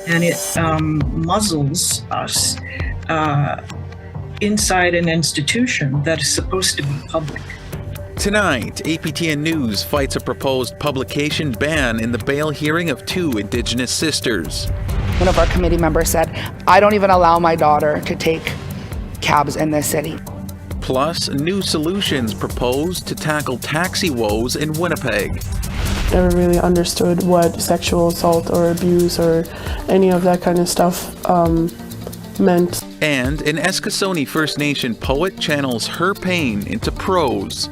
And it muzzles us inside an institution that is supposed to be public. Tonight, APTN News fights a proposed publication ban in the bail hearing of two Indigenous sisters. One of our committee members said, I don't even allow my daughter to take cabs in this city. Plus, new solutions proposed to tackle taxi woes in Winnipeg. Never really understood what sexual assault or abuse or any of that kind of stuff meant. And an Eskasoni First Nation poet channels her pain into prose.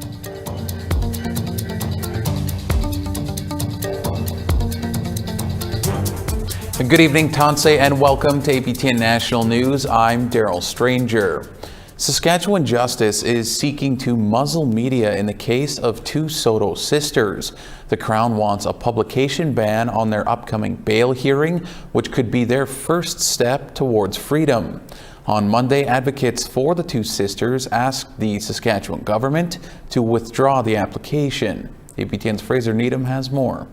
Good evening, Tanse, and welcome to APTN National News. I'm Daryl Stranger. Saskatchewan Justice is seeking to muzzle media in the case of two Saulteaux sisters. The Crown wants a publication ban on their upcoming bail hearing, which could be their first step towards freedom. On Monday, advocates for the two sisters asked the Saskatchewan government to withdraw the application. APTN's Fraser Needham has more.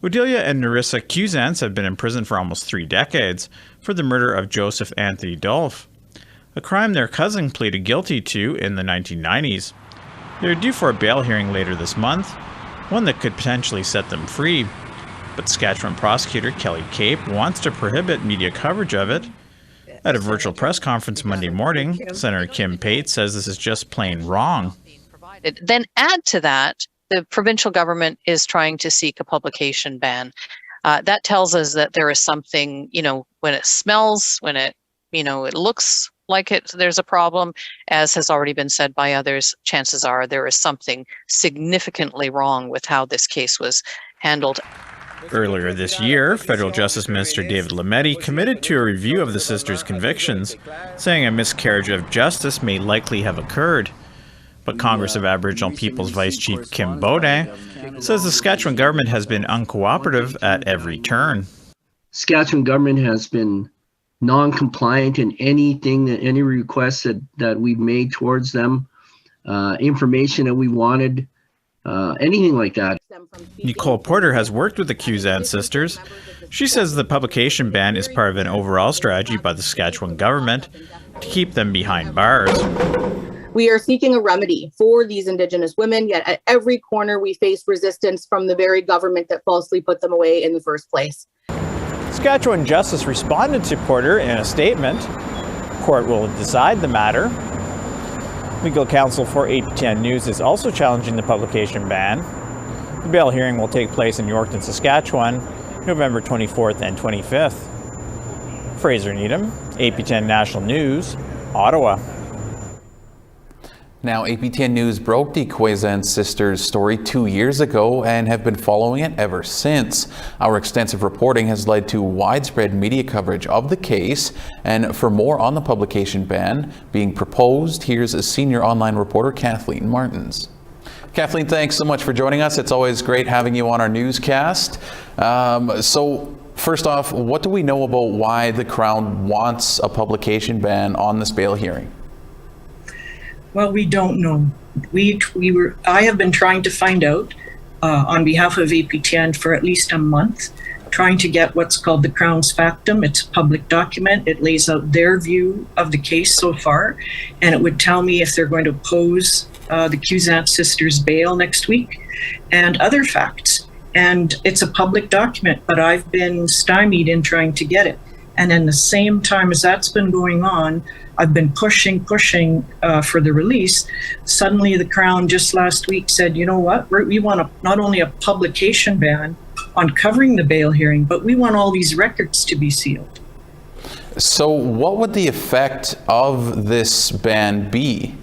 Odelia and Narissa Cusance have been in prison for almost 3 decades for the murder of Joseph Anthony Dolph, a crime their cousin pleaded guilty to in the 1990s. They're due for a bail hearing later this month, one that could potentially set them free. But Saskatchewan prosecutor Kelly Cape wants to prohibit media coverage of it. At a virtual press conference Monday morning, Senator Kim Pate says this is just plain wrong. Then add to that, the provincial government is trying to seek a publication ban. That tells us that there is something, when it smells, when it, it looks like there's a problem, as has already been said by others, chances are there is something significantly wrong with how this case was handled. Earlier this year, Federal Justice Minister David Lametti committed to a review of the sisters' convictions, saying a miscarriage of justice may likely have occurred. But Congress of Aboriginal Peoples Vice Chief Kim Baudin says the Saskatchewan government has been uncooperative at every turn. Saskatchewan government has been non-compliant in any requests that we've made towards them, information that we wanted, anything like that. Nicole Porter has worked with the Cusance sisters. She says the publication ban is part of an overall strategy by the Saskatchewan government to keep them behind bars. We are seeking a remedy for these Indigenous women, yet at every corner we face resistance from the very government that falsely put them away in the first place. Saskatchewan Justice responded to Porter in a statement. Court will decide the matter. Legal counsel for APTN News is also challenging the publication ban. The bail hearing will take place in Yorkton, Saskatchewan, November 24th and 25th. Fraser Needham, APTN National News, Ottawa. Now, APTN News broke the Cusance sisters' story 2 years ago and have been following it ever since. Our extensive reporting has led to widespread media coverage of the case. And for more on the publication ban being proposed, here's a senior online reporter, Kathleen Martins. Kathleen, thanks so much for joining us. It's always great having you on our newscast. So first off, what do we know about why the Crown wants a ban on this bail hearing? Well, we don't know. I have been trying to find out on behalf of APTN for at least a month, trying to get what's called the Crown's Factum. It's a public document. It lays out their view of the case so far, and it would tell me if they're going to oppose the Cusance sisters' bail next week and other facts. And it's a public document, but I've been stymied in trying to get it. And in the same time as that's been going on, I've been pushing for the release. Suddenly the Crown just last week said, you know what, we want not only a publication ban on covering the bail hearing, but we want all these records to be sealed. So what would the effect of this ban be?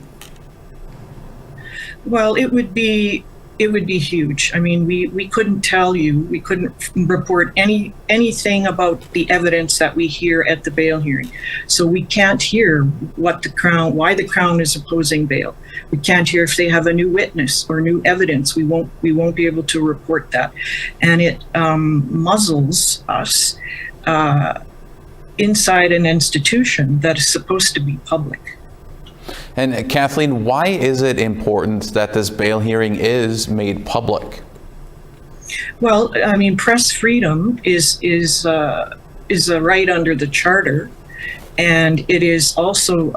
Well, it would be huge. I mean, we couldn't tell you, we couldn't report anything about the evidence that we hear at the bail hearing. So we can't hear why the Crown is opposing bail. We can't hear if they have a new witness or new evidence. We won't be able to report that. And it muzzles us inside an institution that is supposed to be public. And Kathleen, why is it important that this bail hearing is made public? Well, I mean, press freedom is a right under the Charter, and it is also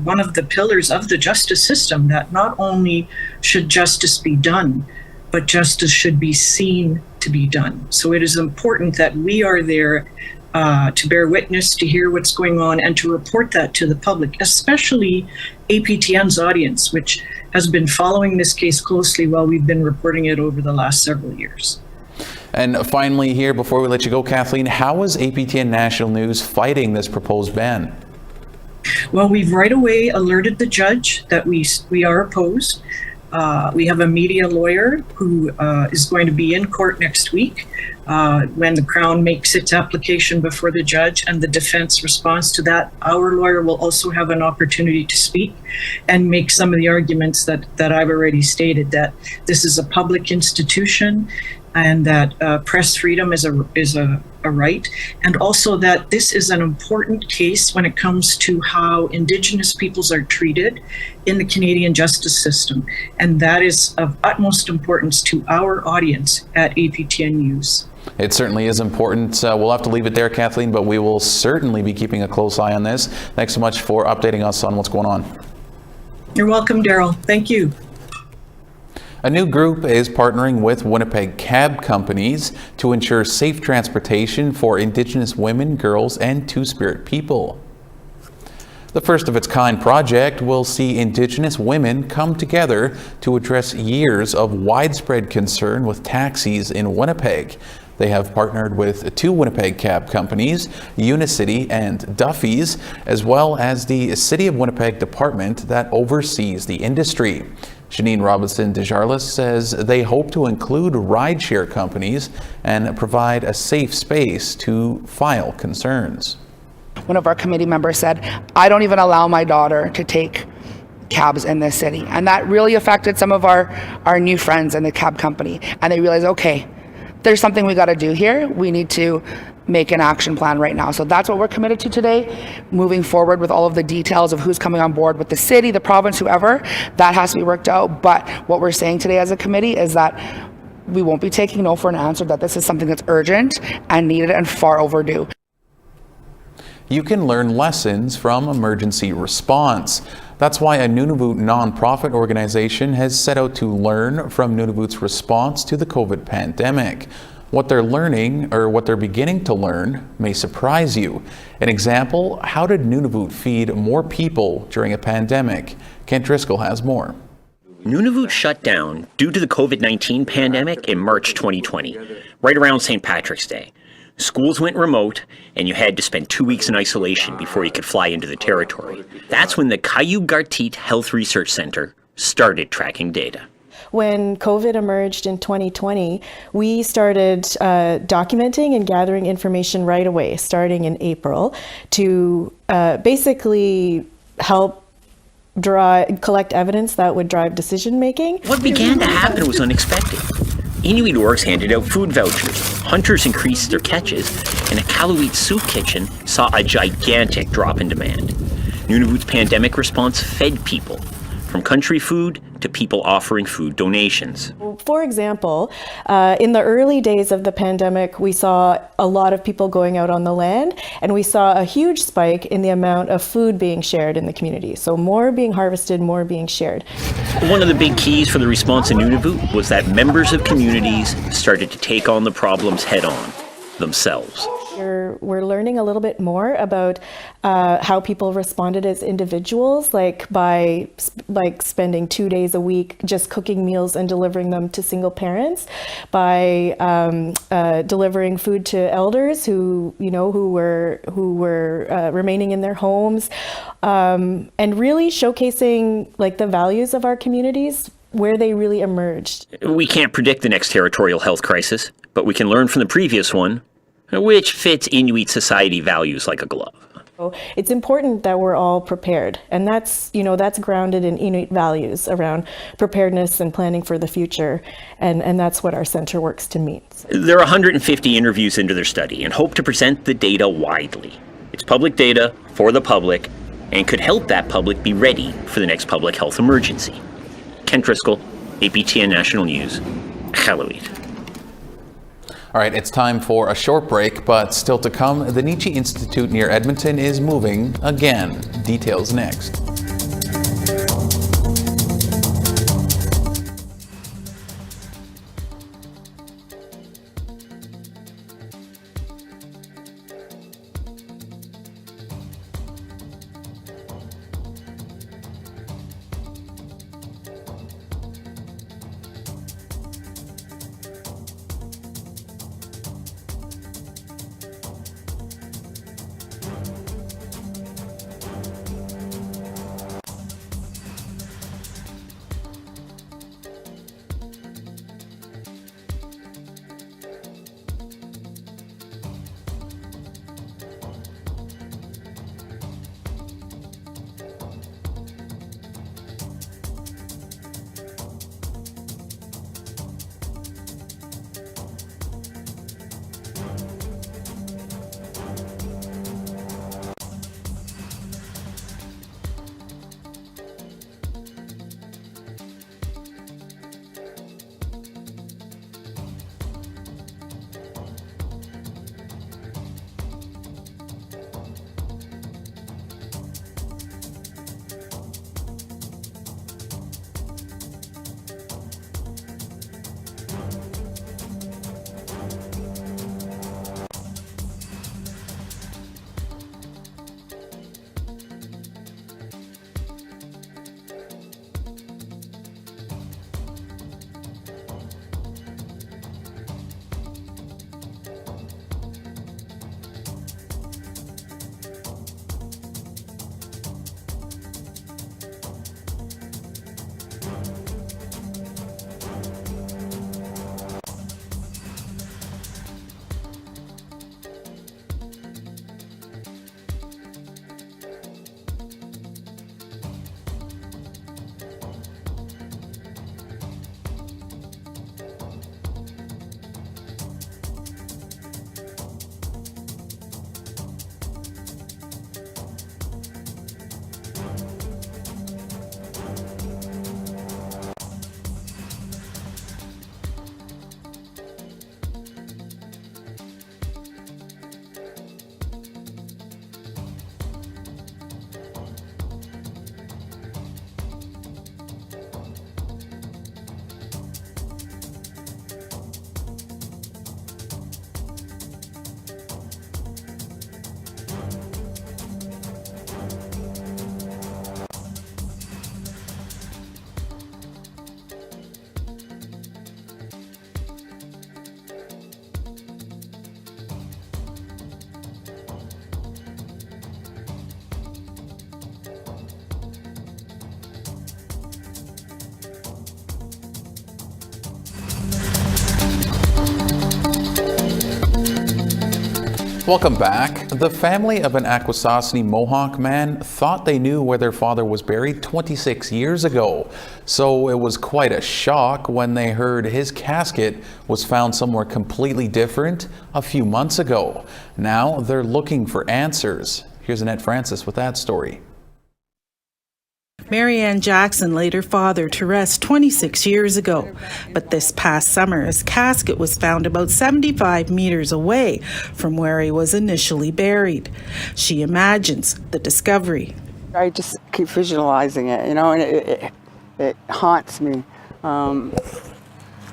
one of the pillars of the justice system, that not only should justice be done, but justice should be seen to be done. So it is important that we are there to bear witness, to hear what's going on, and to report that to the public, especially APTN's audience, which has been following this case closely while we've been reporting it over the last several years. And finally here, before we let you go, Kathleen, how is APTN National News fighting this proposed ban? Well, we've right away alerted the judge that we are opposed. We have a media lawyer who is going to be in court next week when the Crown makes its application before the judge, and the defense responds to that. Our lawyer will also have an opportunity to speak and make some of the arguments that I've already stated, that this is a public institution and that press freedom is a right, and also that this is an important case when it comes to how Indigenous peoples are treated in the Canadian justice system, and that is of utmost importance to our audience at APTN News. It certainly is important. We'll have to leave it there, Kathleen, but we will certainly be keeping a close eye on this. Thanks so much for updating us on what's going on. You're welcome, Daryl. Thank you. A new group is partnering with Winnipeg cab companies to ensure safe transportation for Indigenous women, girls, and Two-Spirit people. The first of its kind project will see Indigenous women come together to address years of widespread concern with taxis in Winnipeg. They have partnered with 2 Winnipeg cab companies, Unicity and Duffy's, as well as the City of Winnipeg department that oversees the industry. Janine Robinson-Desjarlis says they hope to include rideshare companies and provide a safe space to file concerns. One of our committee members said, I don't even allow my daughter to take cabs in this city. And that really affected some of our new friends in the cab company. And they realized, okay, there's something we got to do here. We need to make an action plan right now. So that's what we're committed to today, moving forward with all of the details of who's coming on board with the city, the province, whoever. That has to be worked out. But what we're saying today as a committee is that we won't be taking no for an answer, that this is something that's urgent and needed and far overdue. You can learn lessons from emergency response. That's why a Nunavut nonprofit organization has set out to learn from Nunavut's response to the COVID pandemic. What they're learning, or what they're beginning to learn, may surprise you. An example, how did Nunavut feed more people during a pandemic? Kent Driscoll has more. Nunavut shut down due to the COVID-19 pandemic in March 2020, right around St. Patrick's Day. Schools went remote, and you had to spend 2 weeks in isolation before you could fly into the territory. That's when the Kayugartit Health Research Center started tracking data. When COVID emerged in 2020, we started documenting and gathering information right away, starting in April, to basically help collect evidence that would drive decision making. What began to happen was unexpected. Inuit orgs handed out food vouchers, hunters increased their catches, and a Qaluit soup kitchen saw a gigantic drop in demand. Nunavut's pandemic response fed people, from country food to people offering food donations. For example, in the early days of the pandemic, we saw a lot of people going out on the land, and we saw a huge spike in the amount of food being shared in the community. So more being harvested, more being shared. One of the big keys for the response in Nunavut was that members of communities started to take on the problems head on, themselves. We're learning a little bit more about how people responded as individuals, like by spending 2 days a week just cooking meals and delivering them to single parents, by delivering food to elders who were remaining in their homes, and really showcasing like the values of our communities, where they really emerged. We can't predict the next territorial health crisis, but we can learn from the previous one, which fits Inuit society values like a glove. It's important that we're all prepared, and that's grounded in Inuit values around preparedness and planning for the future, and that's what our center works to meet. There are 150 interviews into their study and hope to present the data widely. It's public data for the public and could help that public be ready for the next public health emergency. Kent Driscoll, APTN National News, Qaluit. All right, it's time for a short break, but still to come, the Nietzsche Institute near Edmonton is moving again. Details next. Welcome back. The family of an Akwesasne Mohawk man thought they knew where their father was buried 26 years ago. So it was quite a shock when they heard his casket was found somewhere completely different a few months ago. Now they're looking for answers. Here's Annette Francis with that story. Mary Ann Jackson laid her father to rest 26 years ago, but this past summer his casket was found about 75 meters away from where he was initially buried. She imagines the discovery. I just keep visualizing it, you know, and it haunts me.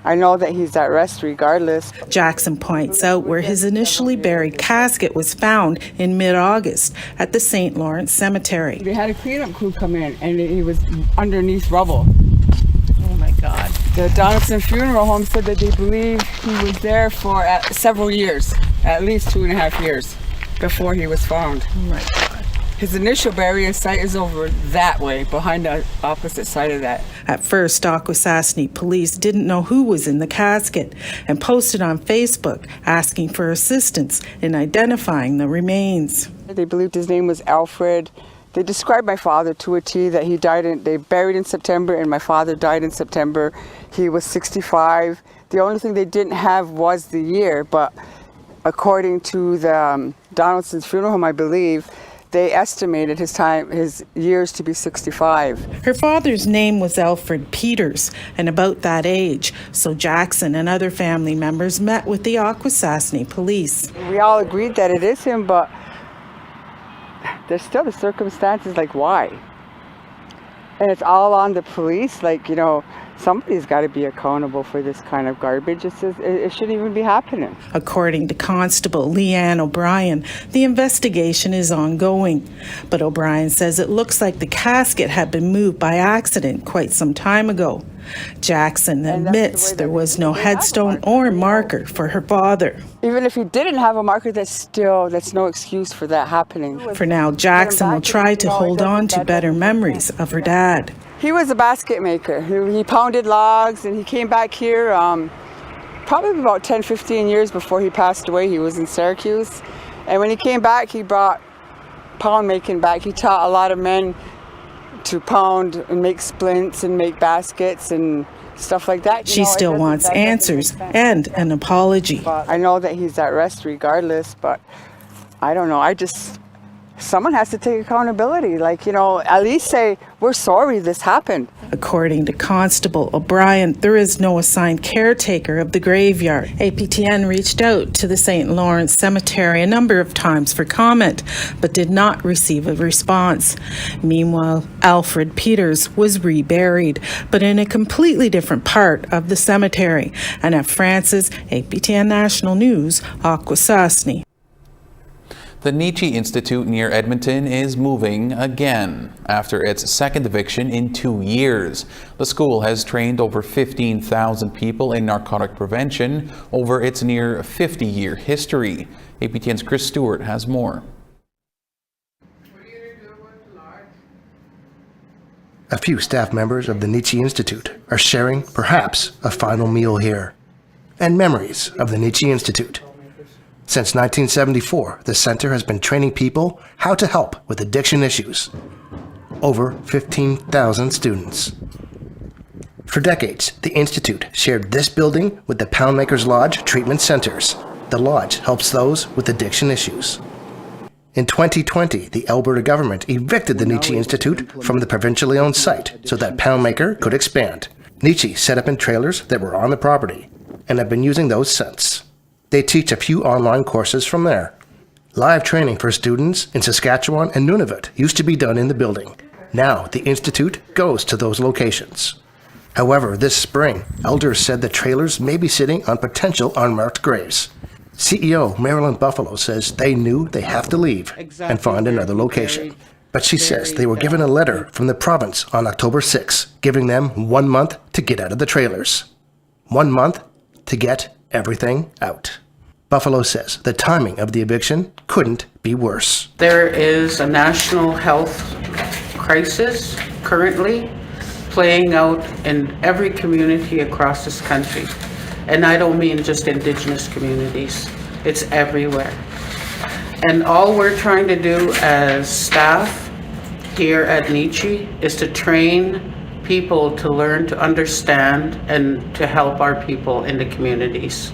I know that he's at rest regardless. Jackson points out where his initially buried casket was found in mid-August at the St. Lawrence Cemetery. They had a cleanup crew come in and he was underneath rubble. Oh my God. The Donaldson Funeral Home said that they believe he was there for several years, at least 2.5 years before he was found. Oh my God. His initial burial site is over that way, behind the opposite side of that. At first, Akwesasne police didn't know who was in the casket and posted on Facebook asking for assistance in identifying the remains. They believed his name was Alfred. They described my father to a T, that they buried in September and my father died in September. He was 65. The only thing they didn't have was the year, but according to the Donaldson's funeral home, I believe, they estimated his years to be 65. Her father's name was Alfred Peters, and about that age, so Jackson and other family members met with the Akwesasne police. We all agreed that it is him, but there's still the circumstances, like why? And it's all on the police, like, you know, somebody's got to be accountable for this kind of garbage. It shouldn't even be happening. According to Constable Leanne O'Brien, the investigation is ongoing. But O'Brien says it looks like the casket had been moved by accident quite some time ago. Jackson admits there was no headstone or marker for her father. Even if he didn't have a marker, that's no excuse for that happening. For now, Jackson will try to hold on to better memories of her dad. He was a basket maker. He pounded logs, and he came back here probably about 10, 15 years before he passed away. He was in Syracuse. And when he came back, he brought pound making back. He taught a lot of men to pound and make splints and make baskets and stuff like that. She still wants answers and an apology. I know that he's at rest regardless, but I don't know. Someone has to take accountability. Like, you know, at least say, we're sorry this happened. According to Constable O'Brien, there is no assigned caretaker of the graveyard. APTN reached out to the St. Lawrence Cemetery a number of times for comment, but did not receive a response. Meanwhile, Alfred Peters was reburied, but in a completely different part of the cemetery. Annette Francis, APTN National News, Akwesasne. The Nietzsche Institute near Edmonton is moving again after its second eviction in 2 years. The school has trained over 15,000 people in narcotic prevention over its near 50-year history. APTN's Chris Stewart has more. A few staff members of the Nietzsche Institute are sharing perhaps a final meal here and memories of the Nietzsche Institute. Since 1974, the center has been training people how to help with addiction issues. Over 15,000 students. For decades, the Institute shared this building with the Poundmakers Lodge treatment centers. The lodge helps those with addiction issues. In 2020, the Alberta government evicted the Nietzsche Institute from the provincially owned site so that Poundmaker could expand. Nietzsche set up in trailers that were on the property and have been using those since. They teach a few online courses from there. Live training for students in Saskatchewan and Nunavut used to be done in the building. Now the Institute goes to those locations. However, this spring, elders said the trailers may be sitting on potential unmarked graves. CEO Marilyn Buffalo says they knew they have to leave and find another location. But she says they were given a letter from the province on October 6, giving them 1 month to get out of the trailers. 1 month to get everything out. Buffalo says the timing of the eviction couldn't be worse. There is a national health crisis currently playing out in every community across this country. And I don't mean just Indigenous communities. It's everywhere. And all we're trying to do as staff here at Nietzsche is to train people to learn to understand and to help our people in the communities.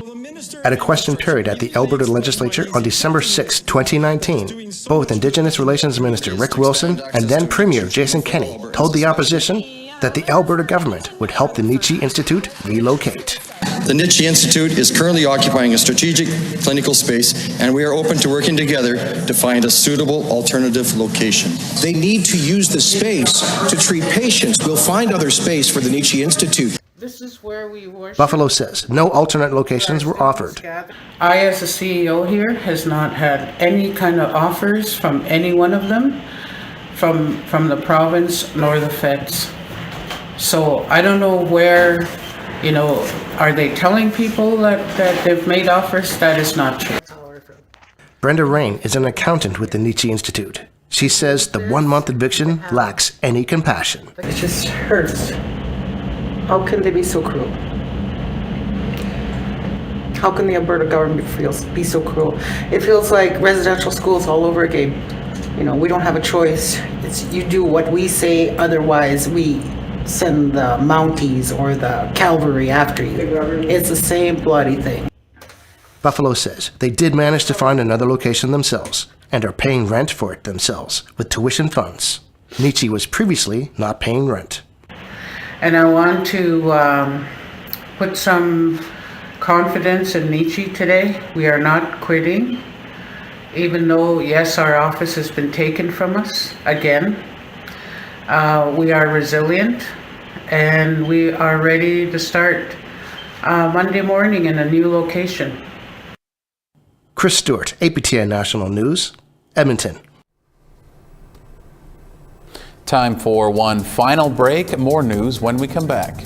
At a question period at the Alberta Legislature on December 6, 2019, both Indigenous Relations Minister Rick Wilson and then Premier Jason Kenney told the opposition that the Alberta government would help the Nietzsche Institute relocate. The Nietzsche Institute is currently occupying a strategic clinical space, and we are open to working together to find a suitable alternative location. They need to use the space to treat patients. We'll find other space for the Nietzsche Institute. This is where we worship. Buffalo says no alternate locations were offered. I, as the CEO here, has not had any kind of offers from any one of them, from the province nor the feds. So I don't know where, you know, are they telling people that they've made offers? That is not true. Brenda Rain is an accountant with the Nietzsche Institute. She says the 1 month eviction lacks any compassion. It just hurts. How can they be so cruel? How can the Alberta government be so cruel? It feels like residential schools all over again. You know, we don't have a choice. It's you do what we say, otherwise we send the Mounties or the cavalry after you. It's the same bloody thing. Buffalo says they did manage to find another location themselves, and are paying rent for it themselves with tuition funds. Nietzsche was previously not paying rent. And I want to put some confidence in Nietzsche today. We are not quitting, even though, yes, our office has been taken from us again. We are resilient, and we are ready to start Monday morning in a new location. Chris Stewart, APTN National News, Edmonton. Time for one final break. More news when we come back.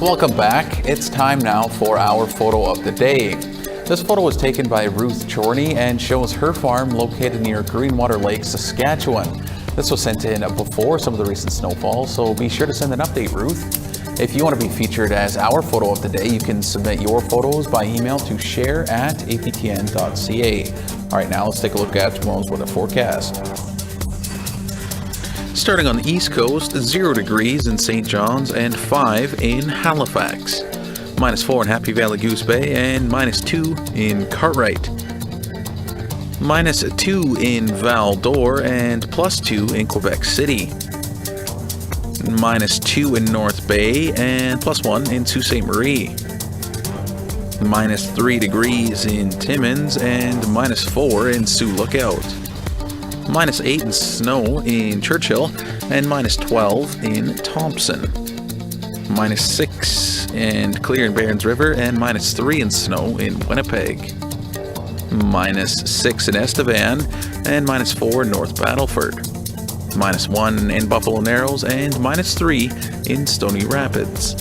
Welcome back. It's time now for our photo of the day. This photo was taken by Ruth Chorney and shows her farm located near Greenwater Lake, Saskatchewan. This was sent in before some of the recent snowfall, so be sure to send an update, Ruth. If you want to be featured as our photo of the day, you can submit your photos by email to share@aptn.ca. All right, now let's take a look at tomorrow's weather forecast. Starting on the East Coast, 0 degrees in St. John's and 5 in Halifax. -4 in Happy Valley Goose Bay and -2 in Cartwright. -2 in Val d'Or and +2 in Quebec City. -2 in North Bay and +1 in Sault Ste. Marie. -3 degrees in Timmins and -4 in Sioux Lookout. -8 in snow in Churchill and -12 in Thompson. -6 and clear in Barons River and -3 in snow in Winnipeg. -6 in Estevan and -4 in North Battleford. -1 in Buffalo Narrows and -3 in Stony Rapids.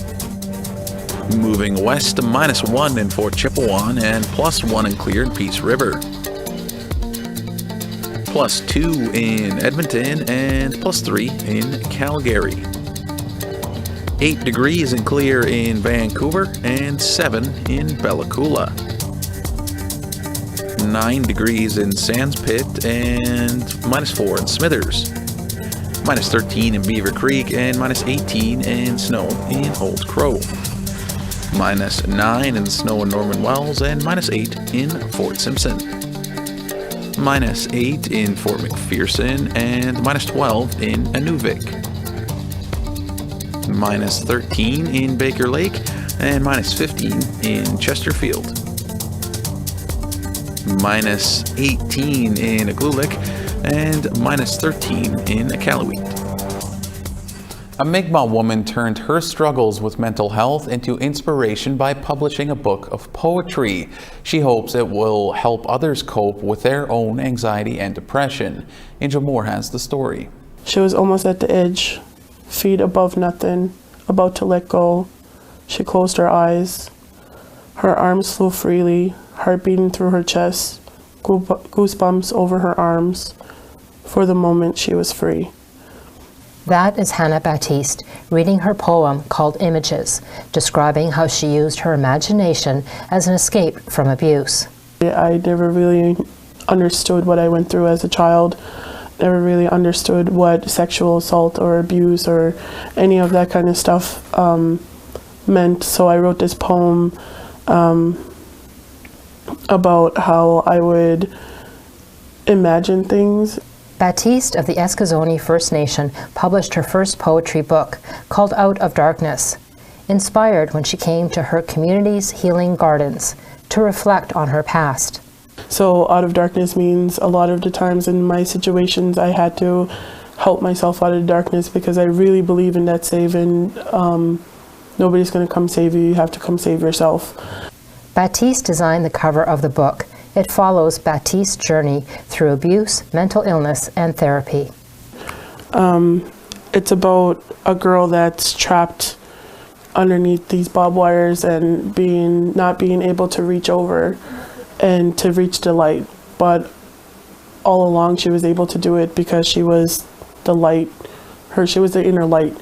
Moving west, -1 in Fort Chipewyan and +1 in Clear and Peace River. +2 in Edmonton and +3 in Calgary. 8 degrees and clear in Vancouver and 7 in Bellacoola. 9 degrees in Sands Pit and -4 in Smithers. -13 in Beaver Creek and -18 in snow in Old Crow. -9 in the snow in Norman Wells, and -8 in Fort Simpson. -8 in Fort McPherson, and -12 in Inuvik. -13 in Baker Lake, and -15 in Chesterfield. -18 in Iqaluit, and -13 in Iqaluit. A Mi'kmaq woman turned her struggles with mental health into inspiration by publishing a book of poetry. She hopes it will help others cope with their own anxiety and depression. Angel Moore has the story. She was almost at the edge, feet above nothing, about to let go. She closed her eyes. Her arms flew freely, heart beating through her chest, goosebumps over her arms. For the moment, she was free. That is Hannah Baptiste reading her poem called Images, describing how she used her imagination as an escape from abuse. I never really understood what I went through as a child, never really understood what sexual assault or abuse or any of that kind of stuff meant. So I wrote this poem about how I would imagine things. Baptiste of the Eskasoni First Nation published her first poetry book called Out of Darkness, inspired when she came to her community's healing gardens to reflect on her past. So out of darkness means a lot of the times in my situations I had to help myself out of darkness because I really believe in that saving. Nobody's going to come save you, you have to come save yourself. Baptiste designed the cover of the book. It follows Baptiste's journey through abuse, mental illness, and therapy. It's about a girl that's trapped underneath these barbed wires and not being able to reach over and to reach the light. But all along she was able to do it because she was the light. She was the inner light.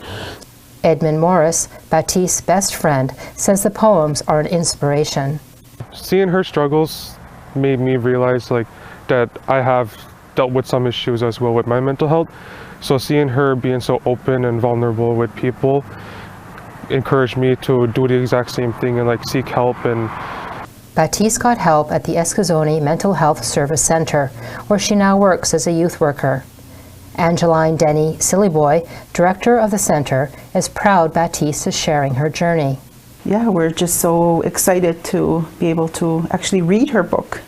Edmund Morris, Baptiste's best friend, says the poems are an inspiration. Seeing her struggles made me realize that I have dealt with some issues as well with my mental health. So seeing her being so open and vulnerable with people encouraged me to do the exact same thing and seek help. And Baptiste got help at the Eskasoni Mental Health Service Center, where she now works as a youth worker. Angeline Denny Sillyboy, director of the center, is proud Baptiste is sharing her journey. Yeah, we're just so excited to be able to actually read her book.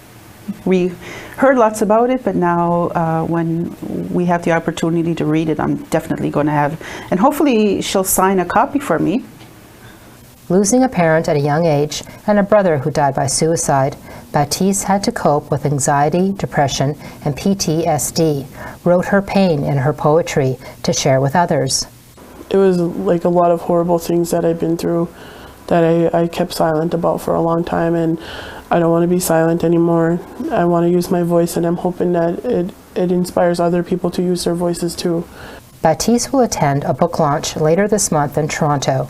We heard lots about it, but now when we have the opportunity to read it, I'm definitely going to have, and hopefully she'll sign a copy for me. Losing a parent at a young age and a brother who died by suicide, Baptiste had to cope with anxiety, depression, and PTSD, wrote her pain in her poetry to share with others. It was a lot of horrible things that I've been through that I kept silent about for a long time, and I don't want to be silent anymore. I want to use my voice, and I'm hoping that it inspires other people to use their voices too. Baptiste will attend a book launch later this month in Toronto.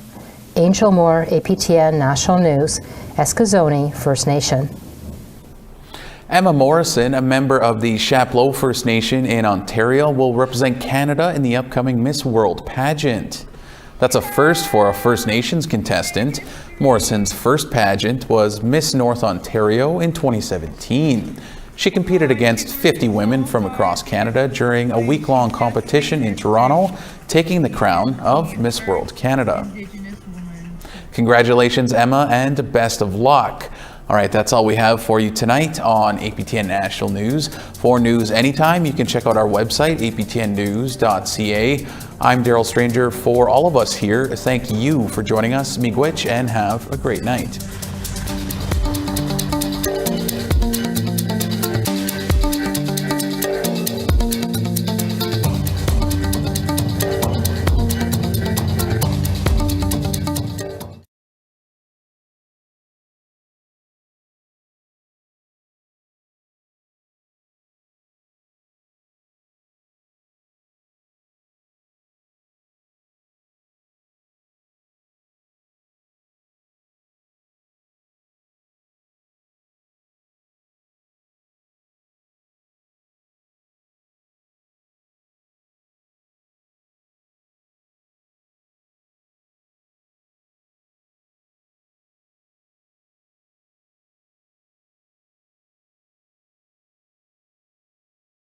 Angel Moore, APTN National News, Eskasoni First Nation. Emma Morrison, a member of the Saulteaux First Nation in Ontario, will represent Canada in the upcoming Miss World pageant. That's a first for a First Nations contestant. Morrison's first pageant was Miss North Ontario in 2017. She competed against 50 women from across Canada during a week-long competition in Toronto, taking the crown of Miss World Canada. Congratulations, Emma, and best of luck. All right, that's all we have for you tonight on APTN National News. For news anytime, you can check out our website, aptnnews.ca. I'm Daryl Stranger. For all of us here, thank you for joining us, Miigwech, and have a great night.